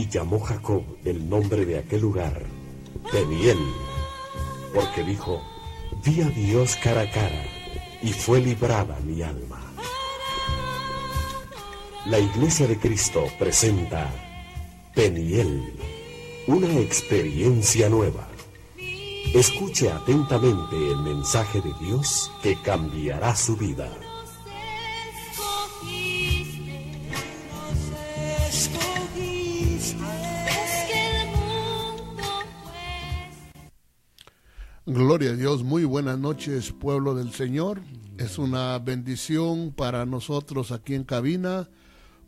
Y llamó Jacob el nombre de aquel lugar Peniel, porque dijo: vi a Dios cara a cara, y fue librada mi alma. La Iglesia de Cristo presenta Peniel, una experiencia nueva. Escuche atentamente el mensaje de Dios que cambiará su vida. Gloria a Dios, muy buenas noches, pueblo del Señor. Es una bendición para nosotros aquí en cabina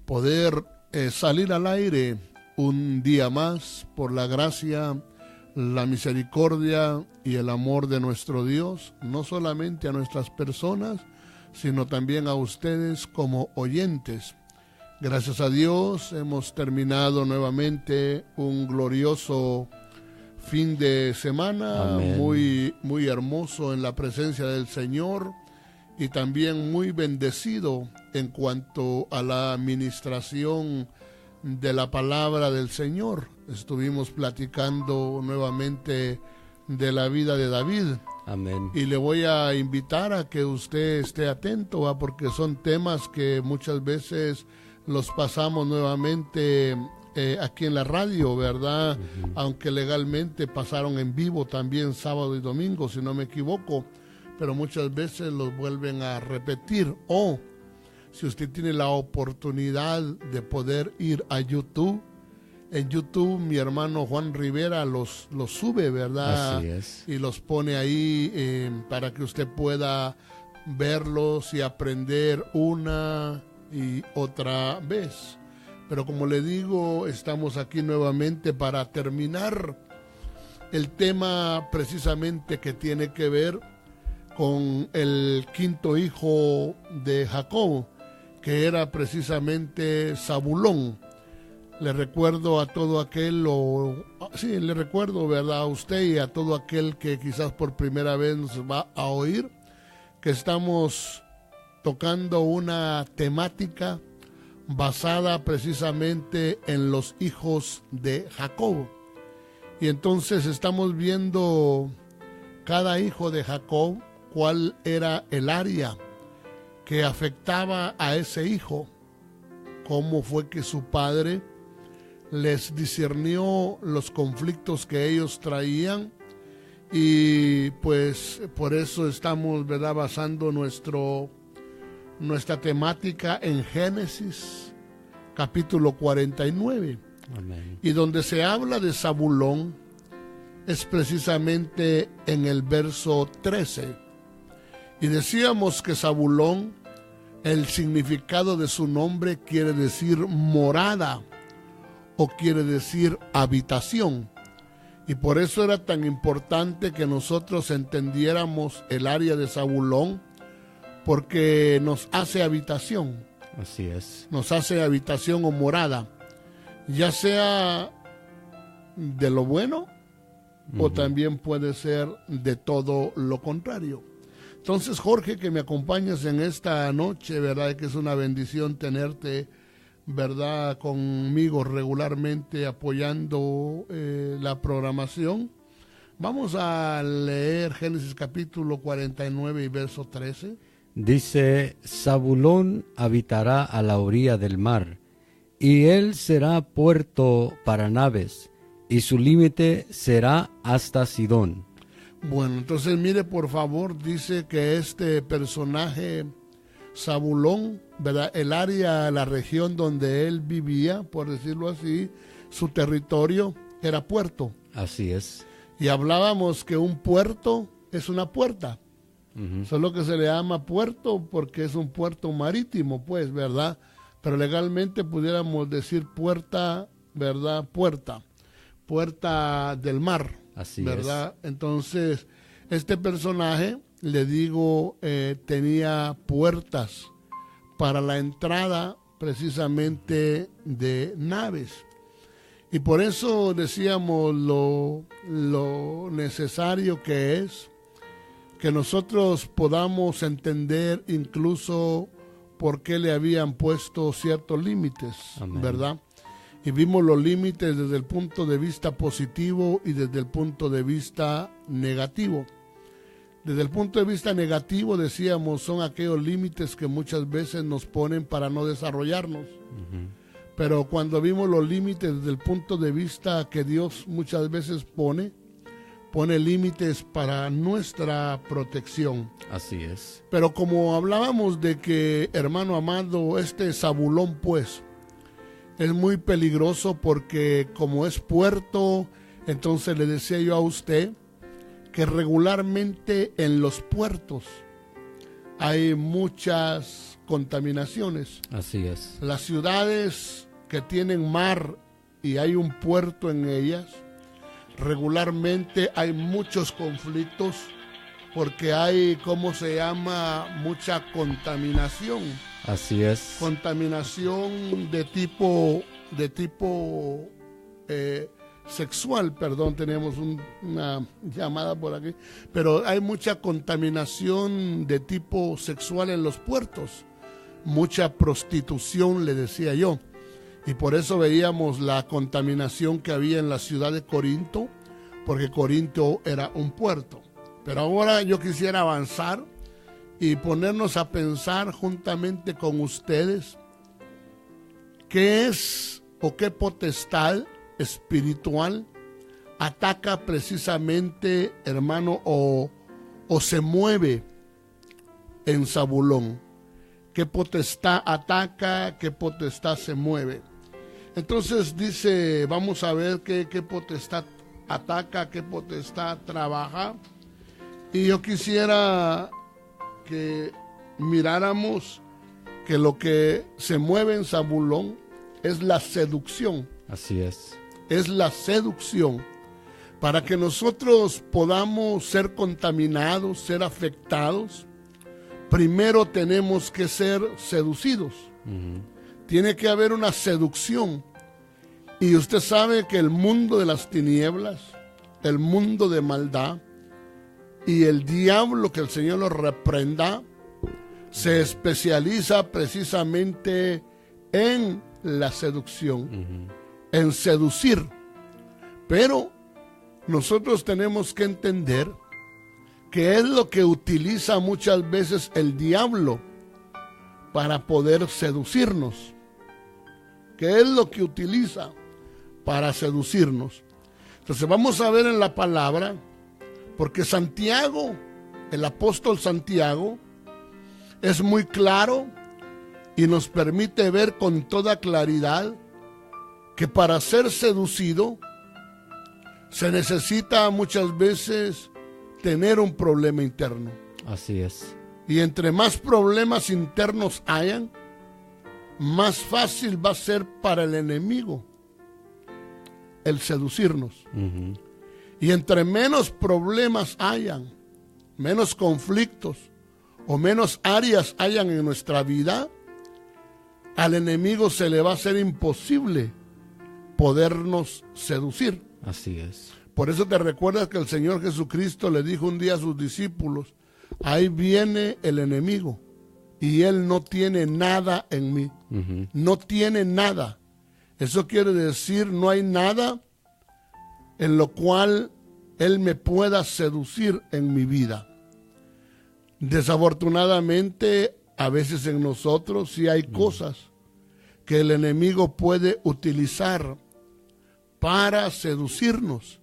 poder salir al aire un día más por la gracia, la misericordia y el amor de nuestro Dios, no solamente a nuestras personas, sino también a ustedes como oyentes. Gracias a Dios hemos terminado nuevamente un glorioso fin de semana. Amén. Muy hermoso en la presencia del Señor y también muy bendecido en cuanto a la administración de la palabra del Señor. Estuvimos platicando nuevamente de la vida de David. Amén. Y le voy a invitar a que usted esté atento, porque son temas que muchas veces los pasamos nuevamente aquí en la radio, ¿verdad? Uh-huh. Aunque legalmente pasaron en vivo también sábado y domingo, si no me equivoco, pero muchas veces los vuelven a repetir. O si usted tiene la oportunidad de poder ir a YouTube, en YouTube mi hermano Juan Rivera los sube, ¿verdad? Así es. Y los pone ahí para que usted pueda verlos y aprender una y otra vez. Pero como le digo, estamos aquí nuevamente para terminar el tema precisamente que tiene que ver con el quinto hijo de Jacob, que era precisamente Zabulón. Le recuerdo a todo aquel, le recuerdo, ¿verdad?, a usted y a todo aquel que quizás por primera vez nos va a oír, que estamos tocando una temática basada precisamente en los hijos de Jacob. Y entonces estamos viendo cada hijo de Jacob, cuál era el área que afectaba a ese hijo, cómo fue que su padre les discernió los conflictos que ellos traían. Y pues por eso estamos, ¿verdad?, basando nuestra temática en Génesis capítulo 49. Amén. Y donde se habla de Zabulón es precisamente en el verso 13. Y decíamos que Zabulón, el significado de su nombre quiere decir morada o quiere decir habitación. Y por eso era tan importante que nosotros entendiéramos el área de Zabulón, porque nos hace habitación. Así es. Nos hace habitación o morada, ya sea de lo bueno, o también puede ser de todo lo contrario. Entonces, Jorge, que me acompañas en esta noche, ¿verdad?, que es una bendición tenerte, ¿verdad?, conmigo regularmente apoyando la programación. Vamos a leer Génesis capítulo 49 y verso 13. Dice: Zabulón habitará a la orilla del mar, y él será puerto para naves, y su límite será hasta Sidón. Bueno, entonces mire, por favor, dice que este personaje Zabulón, ¿verdad?, el área, la región donde él vivía, por decirlo así, su territorio era puerto. Así es. Y hablábamos que un puerto es una puerta. Uh-huh. Solo que se le llama puerto porque es un puerto marítimo, pues, ¿verdad? Pero legalmente pudiéramos decir puerta, ¿verdad? Puerta del mar. Así ¿verdad? Es. Entonces, este personaje, le digo, tenía puertas para la entrada precisamente de naves. Y por eso decíamos lo necesario que es que nosotros podamos entender incluso por qué le habían puesto ciertos límites, Amén. ¿verdad? y vimos los límites desde el punto de vista positivo y desde el punto de vista negativo. Desde el punto de vista negativo, decíamos, son aquellos límites que muchas veces nos ponen para no desarrollarnos. Pero cuando vimos los límites desde el punto de vista que Dios muchas veces pone límites para nuestra protección. Así es. Pero como hablábamos de que, hermano amado, este Zabulón pues es muy peligroso porque como es puerto, entonces le decía yo a usted que regularmente en los puertos hay muchas contaminaciones. Así es. Las ciudades que tienen mar y hay un puerto en ellas, regularmente hay muchos conflictos porque hay, mucha contaminación. Así es. Contaminación de tipo sexual, perdón, tenemos una llamada por aquí, pero hay mucha contaminación de tipo sexual en los puertos, mucha prostitución, le decía yo, y por eso veíamos la contaminación que había en la ciudad de Corinto, porque Corinto era un puerto. Pero ahora yo quisiera avanzar y ponernos a pensar juntamente con ustedes qué es o qué potestad espiritual ataca precisamente, hermano, o se mueve en Zabulón. ¿Qué potestad ataca? ¿Qué potestad se mueve? Entonces dice, vamos a ver qué potestad ataca, qué potestad trabaja. Y yo quisiera que miráramos que lo que se mueve en Zabulón es la seducción. Así es. Es la seducción. Para que nosotros podamos ser contaminados, ser afectados, primero tenemos que ser seducidos. Tiene que haber una seducción. Y usted sabe que el mundo de las tinieblas, el mundo de maldad y el diablo, que el Señor lo reprenda, se especializa precisamente en la seducción, en seducir. Pero nosotros tenemos que entender que es lo que utiliza muchas veces el diablo para poder seducirnos. ¿Qué es lo que utiliza para seducirnos? Entonces vamos a ver en la palabra, porque Santiago, el apóstol Santiago, es muy claro y nos permite ver con toda claridad que para ser seducido se necesita muchas veces tener un problema interno. Así es. Y entre más problemas internos hayan, más fácil va a ser para el enemigo el seducirnos. Y entre menos problemas hayan, menos conflictos o menos áreas hayan en nuestra vida, al enemigo se le va a hacer imposible podernos seducir. Así es. Por eso te recuerdas que el Señor Jesucristo le dijo un día a sus discípulos, ahí viene el enemigo y él no tiene nada en mí. No tiene nada. Eso quiere decir, no hay nada en lo cual él me pueda seducir en mi vida. Desafortunadamente, a veces en nosotros sí hay cosas que el enemigo puede utilizar para seducirnos.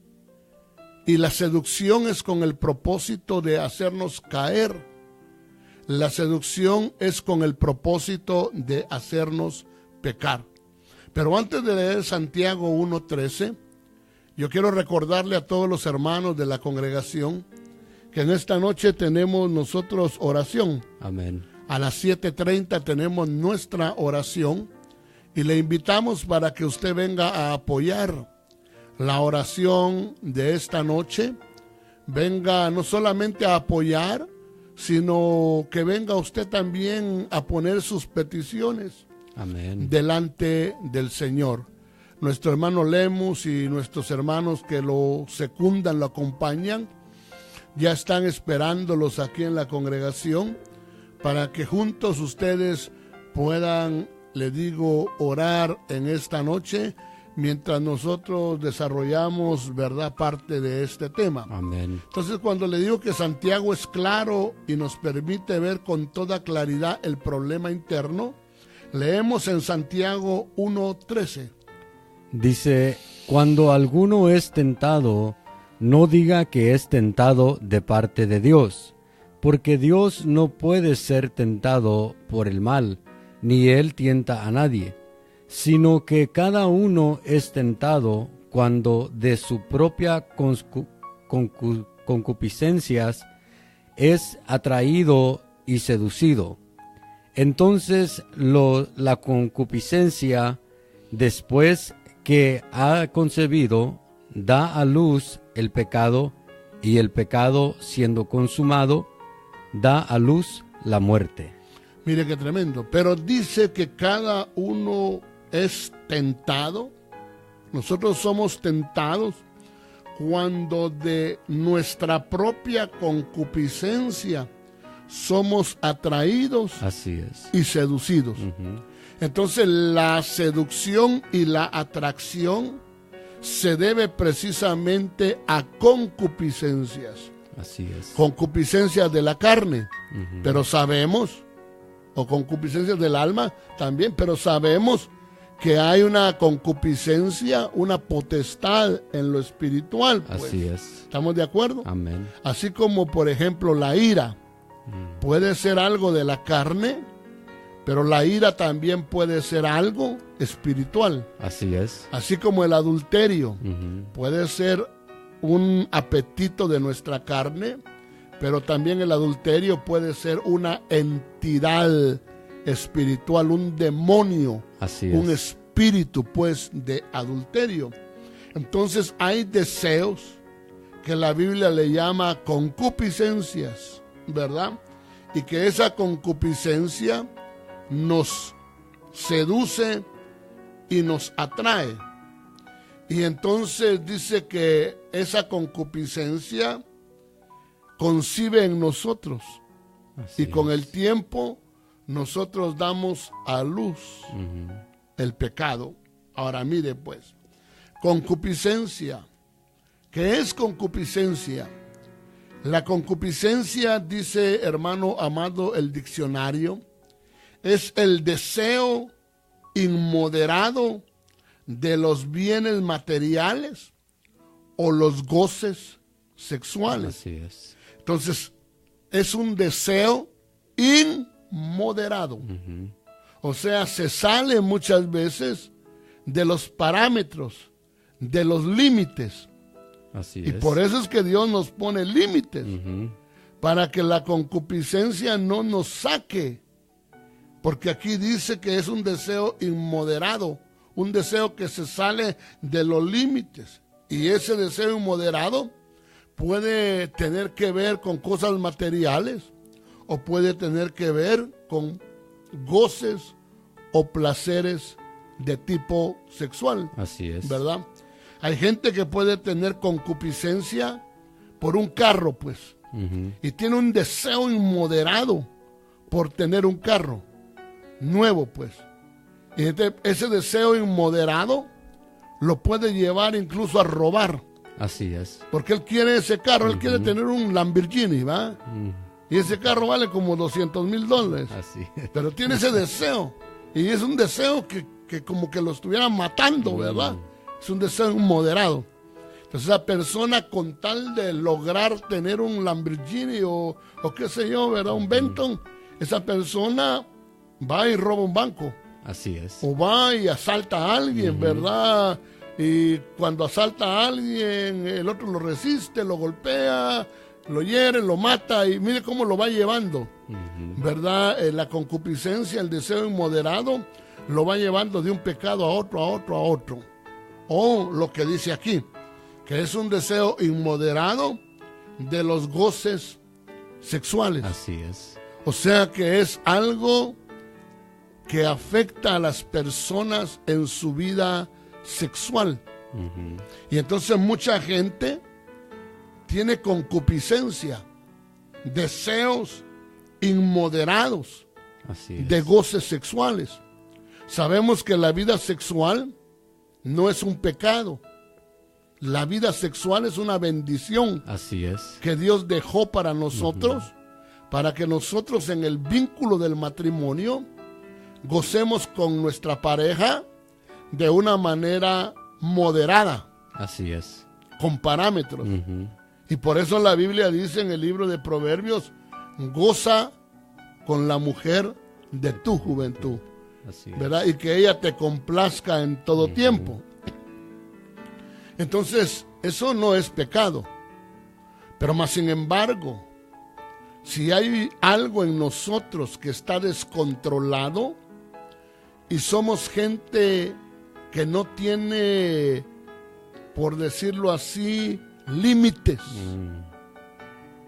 Y la seducción es con el propósito de hacernos caer. La seducción es con el propósito de hacernos pecar. Pero antes de leer Santiago 1:13, yo quiero recordarle a todos los hermanos de la congregación que en esta noche tenemos nosotros oración. Amén. A las 7:30 tenemos nuestra oración y le invitamos para que usted venga a apoyar la oración de esta noche. Venga no solamente a apoyar, sino que venga usted también a poner sus peticiones. Amén. Delante del Señor. Nuestro hermano Lemus y nuestros hermanos que lo secundan, lo acompañan, ya están esperándolos aquí en la congregación para que juntos ustedes puedan, le digo, orar en esta noche mientras nosotros desarrollamos, ¿verdad?, parte de este tema. Amén. Entonces, cuando le digo que Santiago es claro y nos permite ver con toda claridad el problema interno, leemos en Santiago 1:13. Dice, cuando alguno es tentado, no diga que es tentado de parte de Dios, porque Dios no puede ser tentado por el mal, ni Él tienta a nadie, sino que cada uno es tentado cuando de su propia concupiscencias es atraído y seducido. Entonces la concupiscencia, después que ha concebido, da a luz el pecado, y el pecado, siendo consumado, da a luz la muerte. Mire qué tremendo. Pero dice que cada uno es tentado. Nosotros somos tentados cuando de nuestra propia concupiscencia somos atraídos. Así es. Y seducidos. Entonces la seducción y la atracción se debe precisamente a concupiscencias. Así es. Concupiscencias de la carne, pero sabemos, o concupiscencias del alma también, pero sabemos que hay una concupiscencia, una potestad en lo espiritual. Pues. Así es. ¿Estamos de acuerdo? Amén. Así como, por ejemplo, la ira puede ser algo de la carne, pero la ira también puede ser algo espiritual. Así es. Así como el adulterio puede ser un apetito de nuestra carne, pero también el adulterio puede ser una entidad espiritual, un demonio, un espíritu pues de adulterio. Entonces hay deseos que la Biblia le llama concupiscencias, ¿verdad? Y que esa concupiscencia nos seduce y nos atrae. Y entonces dice que esa concupiscencia concibe en nosotros. Así y con el tiempo nosotros damos a luz el pecado. Ahora mire pues, concupiscencia. ¿Qué es concupiscencia? La concupiscencia, dice hermano amado el diccionario, es el deseo inmoderado de los bienes materiales o los goces sexuales. Así es. Entonces, es un deseo inmoderado. O sea, se sale muchas veces de los parámetros, de los límites. Así y es. Por eso es que Dios nos pone límites, para que la concupiscencia no nos saque. Porque aquí dice que es un deseo inmoderado, un deseo que se sale de los límites. Y ese deseo inmoderado puede tener que ver con cosas materiales o puede tener que ver con goces o placeres de tipo sexual. Así es. ¿Verdad? Hay gente que puede tener concupiscencia por un carro, pues. Y tiene un deseo inmoderado por tener un carro nuevo, pues. Y ese deseo inmoderado lo puede llevar incluso a robar. Así es. Porque él quiere ese carro, él quiere tener un Lamborghini, ¿va? Y ese carro vale como $200,000. Así es. Pero tiene ese deseo. Y es un deseo que como que lo estuvieran matando, ¿verdad? Es un deseo inmoderado. Entonces esa persona, con tal de lograr tener un Lamborghini o qué sé yo, ¿verdad? Un Benton, esa persona va y roba un banco. Así es. O va y asalta a alguien, ¿verdad? Y cuando asalta a alguien, el otro lo resiste, lo golpea, lo hiere, lo mata, y mire cómo lo va llevando, ¿verdad? La concupiscencia, el deseo inmoderado, lo va llevando de un pecado a otro, a otro, a otro. O lo que dice aquí, que es un deseo inmoderado de los goces sexuales. Así es. O sea que es algo que afecta a las personas en su vida sexual. Y entonces mucha gente tiene concupiscencia, deseos no es un pecado. La vida sexual es una bendición Así es. que Dios dejó para nosotros, para que nosotros en el vínculo del matrimonio gocemos con nuestra pareja de una manera moderada, Así es. con parámetros. Ujú. Y por eso la Biblia dice en el libro de Proverbios, goza con la mujer de tu juventud, Así es. ¿verdad? Y que ella te complazca en todo tiempo. Entonces, eso no es pecado. Pero más sin embargo, si hay algo en nosotros que está descontrolado y somos gente que no tiene, por decirlo así, límites,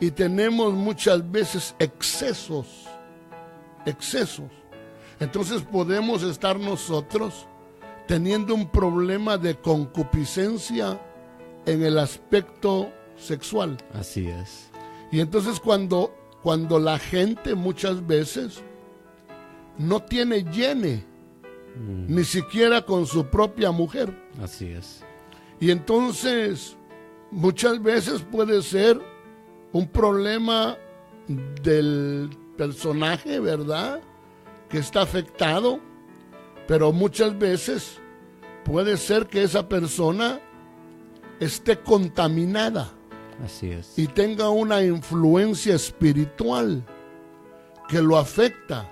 y tenemos muchas veces excesos, entonces podemos estar nosotros teniendo un problema de concupiscencia en el aspecto sexual. Así es. Y entonces cuando la gente muchas veces no tiene llene, ni siquiera con su propia mujer. Así es. Y entonces muchas veces puede ser un problema del personaje, ¿verdad?, que está afectado, pero muchas veces puede ser que esa persona esté contaminada Así es. y tenga una influencia espiritual que lo afecta,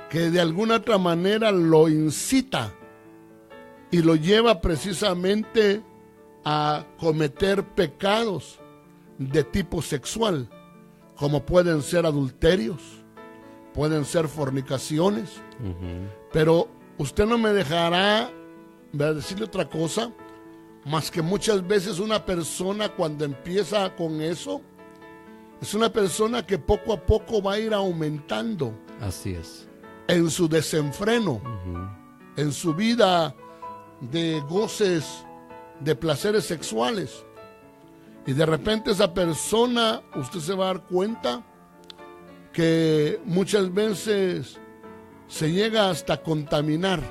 que de alguna otra manera lo incita y lo lleva precisamente a cometer pecados de tipo sexual, como pueden ser adulterios, pueden ser fornicaciones. Pero usted no me dejará decirle otra cosa, más que muchas veces una persona cuando empieza con eso, es una persona que poco a poco va a ir aumentando Así es. en su desenfreno, en su vida de goces, de placeres sexuales. Y de repente esa persona, usted se va a dar cuenta que muchas veces se llega hasta contaminar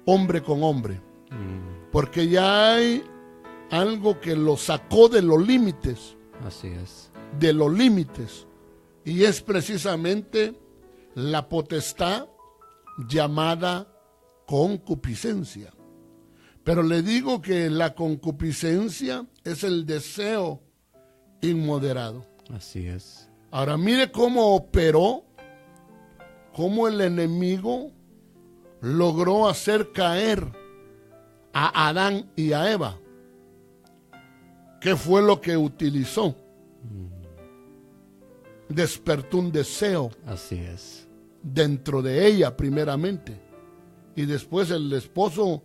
hombre con hombre, porque ya hay algo que lo sacó de los límites, Así es. y es precisamente la potestad llamada concupiscencia. Pero le digo que la concupiscencia es el deseo inmoderado. Así es. Ahora mire cómo operó, cómo el enemigo logró hacer caer a Adán y a Eva. ¿Qué fue lo que utilizó? Despertó un deseo Así es. dentro de ella primeramente, y después el esposo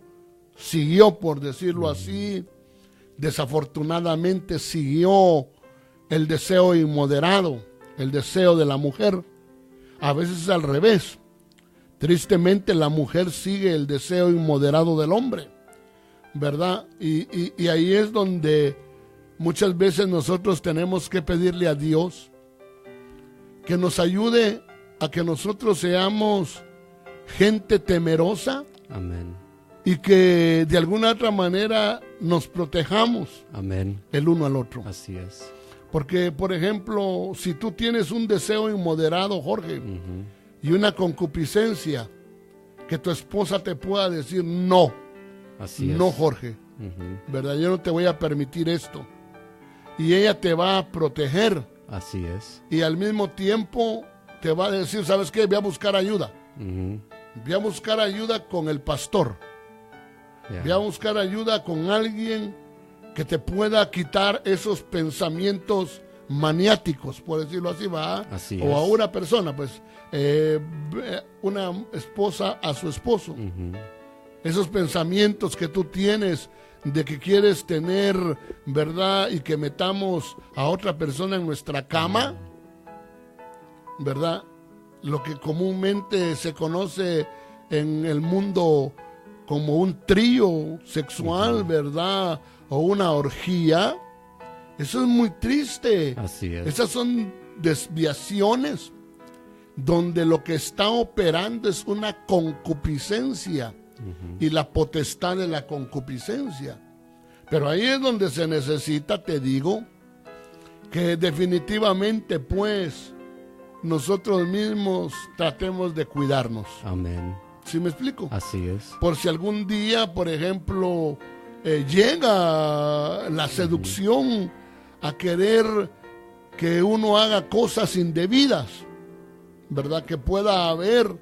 siguió, por decirlo así, desafortunadamente siguió el deseo inmoderado, el deseo de la mujer. A veces es al revés. Tristemente la mujer sigue el deseo inmoderado del hombre, ¿verdad? Y ahí es donde muchas veces nosotros tenemos que pedirle a Dios que nos ayude a que nosotros seamos gente temerosa, Amén. y que de alguna otra manera nos protejamos Amén. el uno al otro. Así es. Porque, por ejemplo, si tú tienes un deseo inmoderado, Jorge, y una concupiscencia, que tu esposa te pueda decir no, Así es. no, Jorge, ¿verdad? Yo no te voy a permitir esto. Y ella te va a proteger, Así es. y al mismo tiempo te va a decir, ¿sabes qué? Voy a buscar ayuda. Voy a buscar ayuda con el pastor. Ya. Voy a buscar ayuda con alguien que te pueda quitar esos pensamientos maniáticos, por decirlo así, ¿va? Así O a es. una persona, pues, una esposa a su esposo. Esos pensamientos que tú tienes de que quieres tener, ¿verdad? Y que metamos a otra persona en nuestra cama, ¿verdad? Lo que comúnmente se conoce en el mundo como un trío sexual, ¿verdad? O una orgía. Eso es muy triste. Así es. Esas son desviaciones donde lo que está operando es una concupiscencia y la potestad de la concupiscencia. Pero ahí es donde se necesita, te digo, que definitivamente pues nosotros mismos tratemos de cuidarnos. Amén. ¿Sí me explico? Así es. Por si algún día, por ejemplo, llega la seducción a querer que uno haga cosas indebidas, ¿verdad? Que pueda haber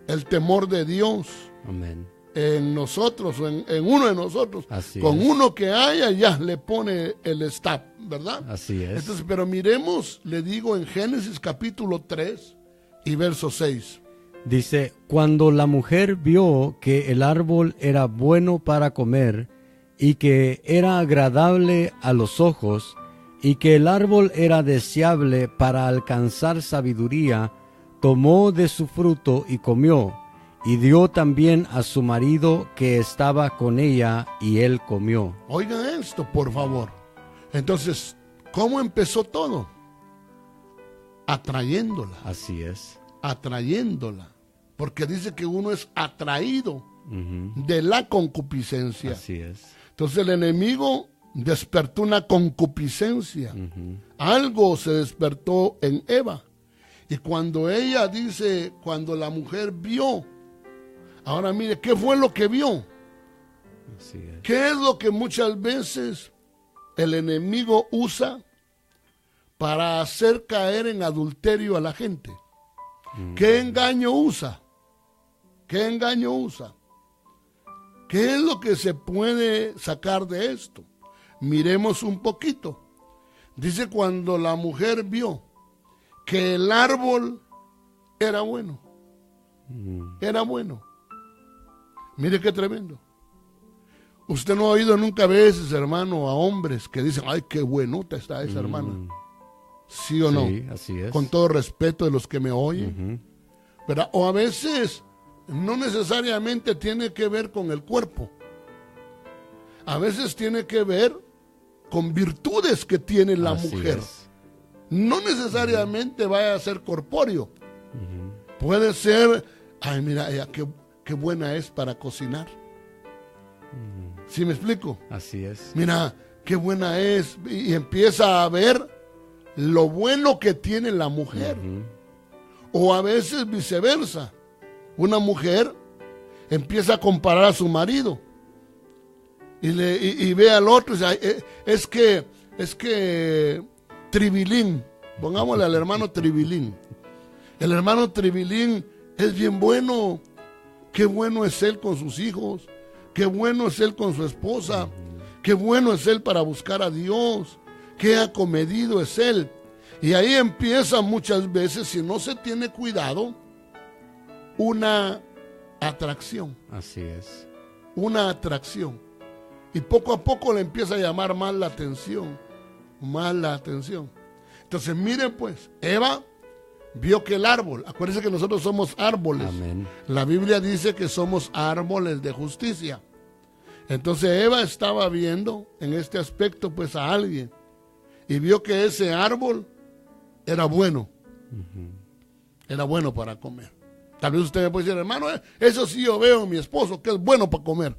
el temor de Dios. Amén. En nosotros, en uno de nosotros. Así con es. uno que haya, ya le pone el stop, ¿verdad? Así es. Entonces, pero miremos, le digo en Génesis capítulo 3 y verso 6. Dice, cuando la mujer vio que el árbol era bueno para comer y que era agradable a los ojos y que el árbol era deseable para alcanzar sabiduría, tomó de su fruto y comió, y dio también a su marido que estaba con ella, y él comió. Oigan esto, por favor. Entonces, ¿cómo empezó todo? Atrayéndola. Así es. Atrayéndola. Porque dice que uno es atraído Ujú. de la concupiscencia. Así es. Entonces el enemigo despertó una concupiscencia. Ujú. Algo se despertó en Eva. Y cuando ella dice, cuando la mujer vio, ahora mire, ¿qué fue lo que vio? Así es. ¿Qué es lo que muchas veces el enemigo usa para hacer caer en adulterio a la gente? ¿Qué engaño usa? ¿Qué engaño usa? ¿Qué es lo que se puede sacar de esto? Miremos un poquito. Dice cuando la mujer vio que el árbol era bueno. Era bueno. Mire qué tremendo. Usted no ha oído nunca a veces, hermano, a hombres que dicen, ay, qué buenota está esa hermana. ¿Sí o no? Sí, así es. Con todo respeto de los que me oyen. ¿Verdad? O a veces no necesariamente tiene que ver con el cuerpo. A veces tiene que ver con virtudes que tiene la Así mujer. es. No necesariamente vaya a ser corpóreo. Puede ser, ay, mira, ella qué buena es para cocinar. ¿Sí me explico? Así es. Mira, qué buena es. Y empieza a ver lo bueno que tiene la mujer. O a veces viceversa. Una mujer empieza a comparar a su marido. Y ve al otro y dice, "Ay, es que Tribilín, pongámosle al hermano Tribilín. El hermano Tribilín es bien bueno. Qué bueno es él con sus hijos. Qué bueno es él con su esposa. Qué bueno es él para buscar a Dios. Qué acomedido es él." Y ahí empieza muchas veces, si no se tiene cuidado, una atracción. Así es. Una atracción. Y poco a poco le empieza a llamar más la atención. Más la atención. Entonces miren pues, Eva vio que el árbol, acuérdense que nosotros somos árboles. Amén. La Biblia dice que somos árboles de justicia. Entonces Eva estaba viendo en este aspecto pues a alguien. Y vio que ese árbol era bueno. Era bueno para comer. Tal vez usted me puede decir, hermano, eso sí yo veo en mi esposo, que es bueno para comer.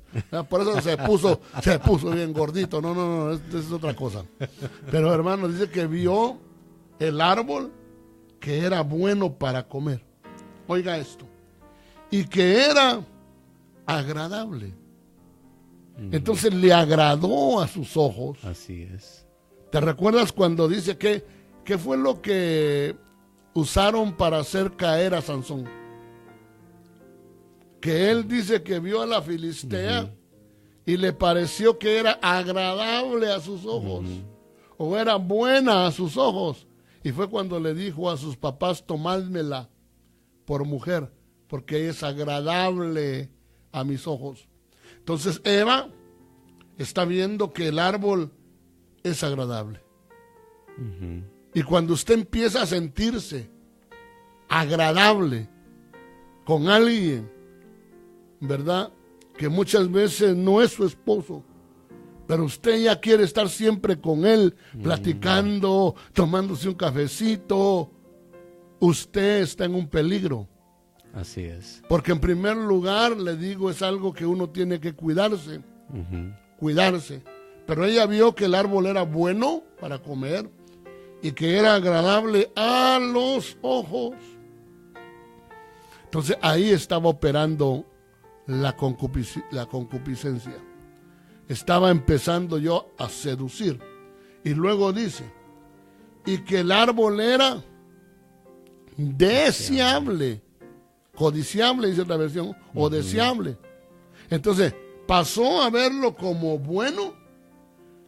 Por eso se puso bien gordito. No, eso es otra cosa. Pero hermano, dice que vio el árbol que era bueno para comer. Oiga esto. Y que era agradable. Entonces le agradó a sus ojos. Así es. ¿Te recuerdas cuando dice qué fue lo que usaron para hacer caer a Sansón? Que él dice que vio a la filistea y le pareció que era agradable a sus ojos o era buena a sus ojos. Y fue cuando le dijo a sus papás, tomádmela por mujer, porque ella es agradable a mis ojos. Entonces Eva está viendo que el árbol es agradable. Y cuando usted empieza a sentirse agradable con alguien, ¿verdad? Que muchas veces no es su esposo, pero usted ya quiere estar siempre con él, platicando, tomándose un cafecito, usted está en un peligro. Así es. Porque en primer lugar, le digo, es algo que uno tiene que cuidarse. Cuidarse. Pero ella vio que el árbol era bueno para comer y que era agradable a los ojos. Entonces ahí estaba operando la concupiscencia. Estaba empezando yo a seducir. Y luego dice, y que el árbol era deseable, codiciable, dice otra versión, o deseable. Entonces pasó a verlo como bueno,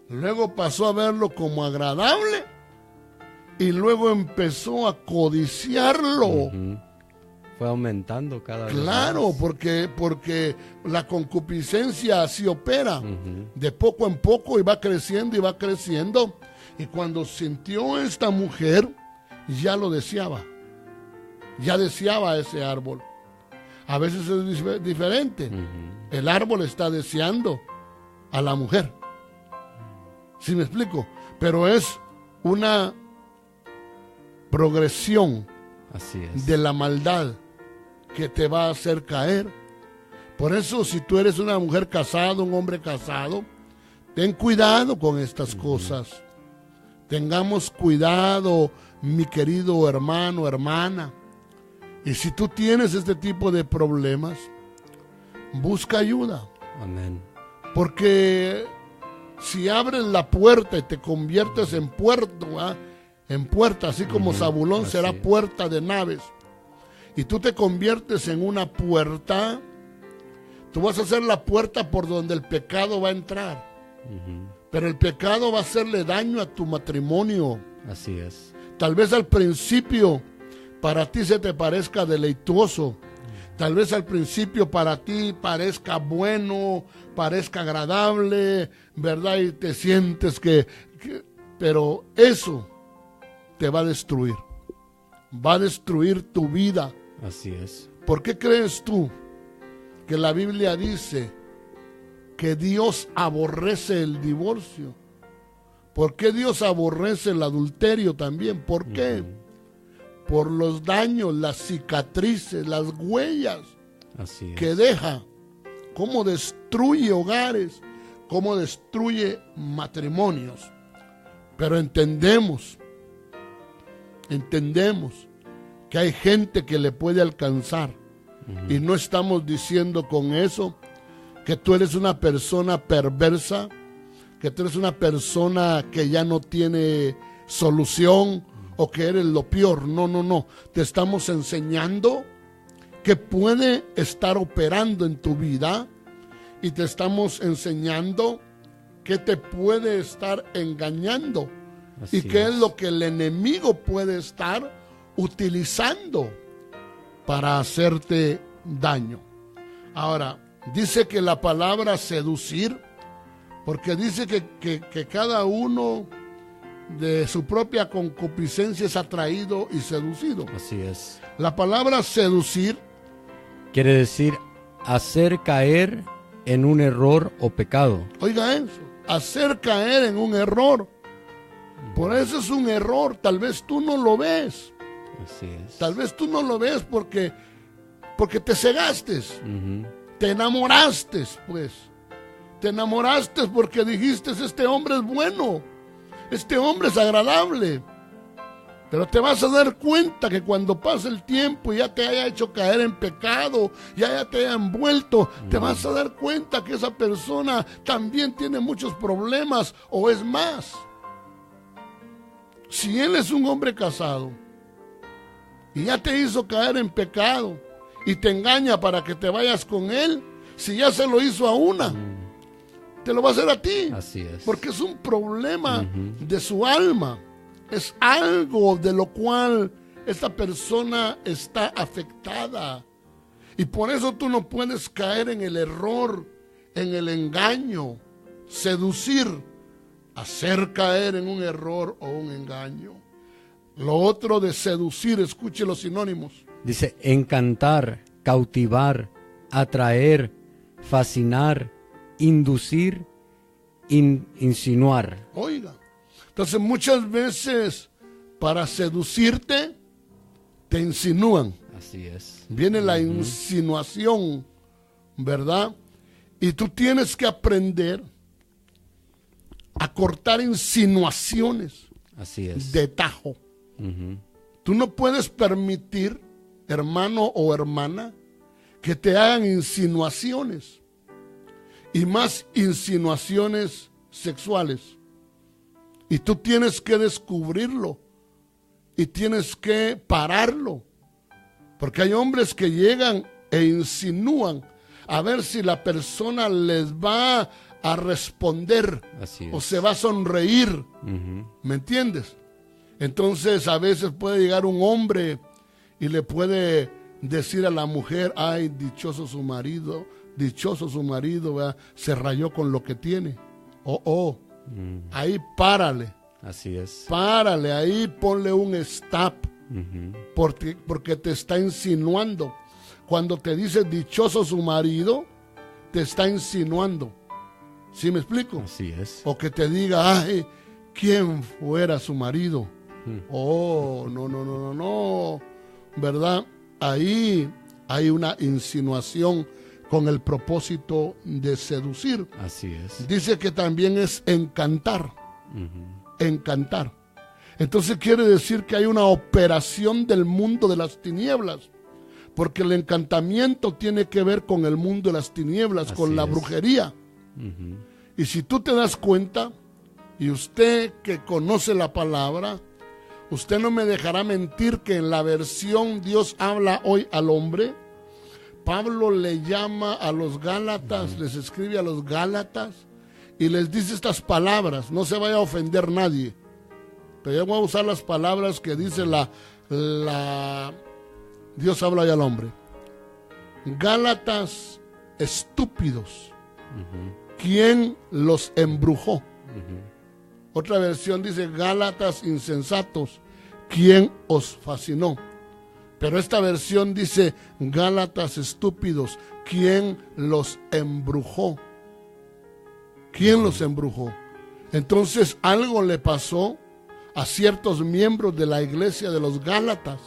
luego pasó a verlo como agradable, y luego empezó a codiciarlo. Fue aumentando cada vez Claro, más. porque la concupiscencia así opera, de poco en poco, y va creciendo y va creciendo. Y cuando sintió esta mujer, ya lo deseaba. Ya deseaba ese árbol. A veces es diferente. El árbol está deseando a la mujer. ¿Sí me explico? Pero es una progresión Así es. de la maldad que te va a hacer caer. Por eso, si tú eres una mujer casada, un hombre casado, ten cuidado con estas cosas. Tengamos cuidado, mi querido hermano, hermana. Y si tú tienes este tipo de problemas, busca ayuda. Amén. Porque si abres la puerta y te conviertes en puerto, en puerta, así como Zabulón así será es. puerta de naves, y tú te conviertes en una puerta, tú vas a ser la puerta por donde el pecado va a entrar. Pero el pecado va a hacerle daño a tu matrimonio. Así es. Tal vez al principio para ti se te parezca deleitoso. Tal vez al principio para ti parezca bueno, parezca agradable, ¿verdad? Y te sientes pero eso te va a destruir. Va a destruir tu vida. Así es. ¿Por qué crees tú que la Biblia dice que Dios aborrece el divorcio? ¿Por qué Dios aborrece el adulterio también? ¿Por qué? Por los daños, las cicatrices, las huellas Así es. que deja, cómo destruye hogares, cómo destruye matrimonios. Pero entendemos que hay gente que le puede alcanzar. Y no estamos diciendo con eso que tú eres una persona perversa, que tú eres una persona que ya no tiene solución o que eres lo peor. No. Te estamos enseñando que puede estar operando en tu vida y te estamos enseñando que te puede estar engañando Así y qué es es. lo que el enemigo puede estar utilizando para hacerte daño. Ahora, dice que la palabra seducir, porque dice que cada uno de su propia concupiscencia es atraído y seducido. Así es. La palabra seducir Quiere decir hacer caer en un error o pecado. Oiga eso, hacer caer en un error. Por eso es un error, tal vez tú no lo ves. Así es. Tal vez tú no lo ves porque te cegaste, Ujú. te enamoraste, pues. Te enamoraste porque dijiste, este hombre es bueno, este hombre es agradable. Pero te vas a dar cuenta que cuando pase el tiempo y ya te haya hecho caer en pecado, ya te haya envuelto, te vas a dar cuenta que esa persona también tiene muchos problemas, o es más. Si él es un hombre casado y ya te hizo caer en pecado y te engaña para que te vayas con él, si ya se lo hizo a una, te lo va a hacer a ti. Así es. Porque es un problema de su alma. Es algo de lo cual esta persona está afectada. Y por eso tú no puedes caer en el error, en el engaño, seducir, hacer caer en un error o un engaño. Lo otro de seducir, escuche los sinónimos. Dice encantar, cautivar, atraer, fascinar, inducir, insinuar. Oiga, entonces muchas veces para seducirte te insinúan. Así es. Viene la insinuación, ¿verdad? Y tú tienes que aprender a cortar insinuaciones. Así es. De tajo. Tú no puedes permitir, hermano o hermana, que te hagan insinuaciones. Y más insinuaciones sexuales. Y tú tienes que descubrirlo. Y tienes que pararlo. Porque hay hombres que llegan e insinúan a ver si la persona les va a responder. Así es. O se va a sonreír. ¿Me entiendes? Entonces a veces puede llegar un hombre y le puede decir a la mujer, ay, dichoso su marido, ¿verdad? Se rayó con lo que tiene. Ahí párale. Así es. Párale, ahí ponle un stop. Porque te está insinuando. Cuando te dice dichoso su marido, te está insinuando. ¿Sí me explico? Así es. O que te diga, ay, ¿quién fuera su marido? No, ¿verdad? Ahí hay una insinuación con el propósito de seducir. Así es. Dice que también es encantar. Encantar. Entonces quiere decir que hay una operación del mundo de las tinieblas. Porque el encantamiento tiene que ver con el mundo de las tinieblas, con la brujería. Y si tú te das cuenta, y usted que conoce la palabra, usted no me dejará mentir que en la versión Dios habla hoy al hombre, Pablo le llama a los Gálatas, les escribe a los Gálatas y les dice estas palabras, no se vaya a ofender nadie, pero yo voy a usar las palabras que dice Dios habla hoy al hombre. Gálatas estúpidos, ¿quién los embrujó? Otra versión dice Gálatas insensatos, ¿quién os fascinó? Pero esta versión dice Gálatas estúpidos, ¿quién los embrujó? ¿Quién los embrujó? Entonces algo le pasó a ciertos miembros de la iglesia de los Gálatas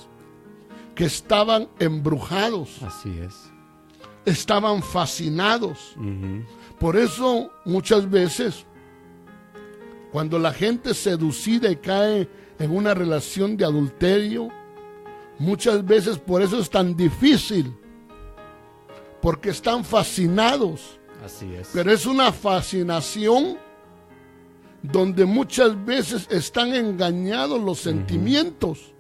que estaban embrujados. Así es. Estaban fascinados. Por eso muchas veces cuando la gente es seducida y cae en una relación de adulterio, muchas veces por eso es tan difícil, porque están fascinados. Así es. Pero es una fascinación donde muchas veces están engañados los sentimientos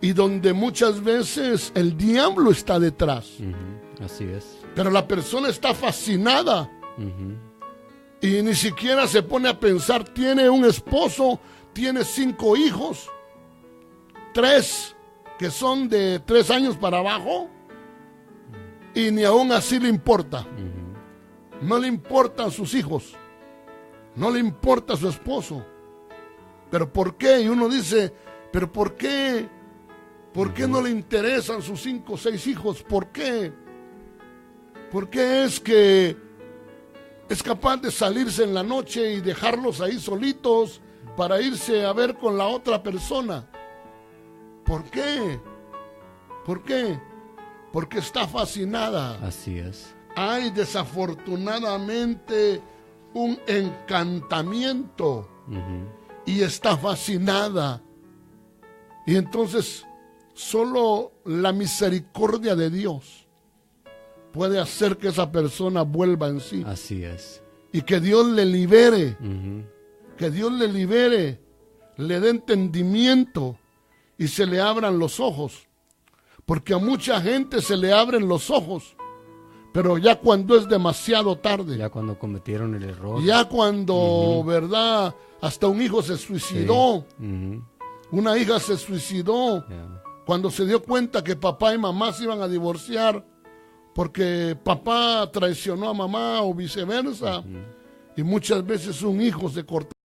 y donde muchas veces el diablo está detrás. Así es. Pero la persona está fascinada. Y ni siquiera se pone a pensar, tiene un esposo, tiene 5 hijos, 3 que son de 3 años para abajo, y ni aún así le importa. No le importan sus hijos, no le importa su esposo. ¿Pero por qué? Y uno dice, ¿pero por qué? ¿Por qué no le interesan sus 5 o 6 hijos? ¿Por qué? ¿Por qué es que es capaz de salirse en la noche y dejarlos ahí solitos para irse a ver con la otra persona? ¿Por qué? ¿Por qué? Porque está fascinada. Así es. Hay desafortunadamente un encantamiento y está fascinada. Y entonces solo la misericordia de Dios puede hacer que esa persona vuelva en sí. Así es. Y que Dios le libere. Que Dios le libere, le dé entendimiento y se le abran los ojos. Porque a mucha gente se le abren los ojos, pero ya cuando es demasiado tarde. Ya cuando cometieron el error. Ya cuando, ¿verdad? Hasta un hijo se suicidó. Sí. Una hija se suicidó. Cuando se dio cuenta que papá y mamá se iban a divorciar porque papá traicionó a mamá o viceversa. Y muchas veces un hijo se cortó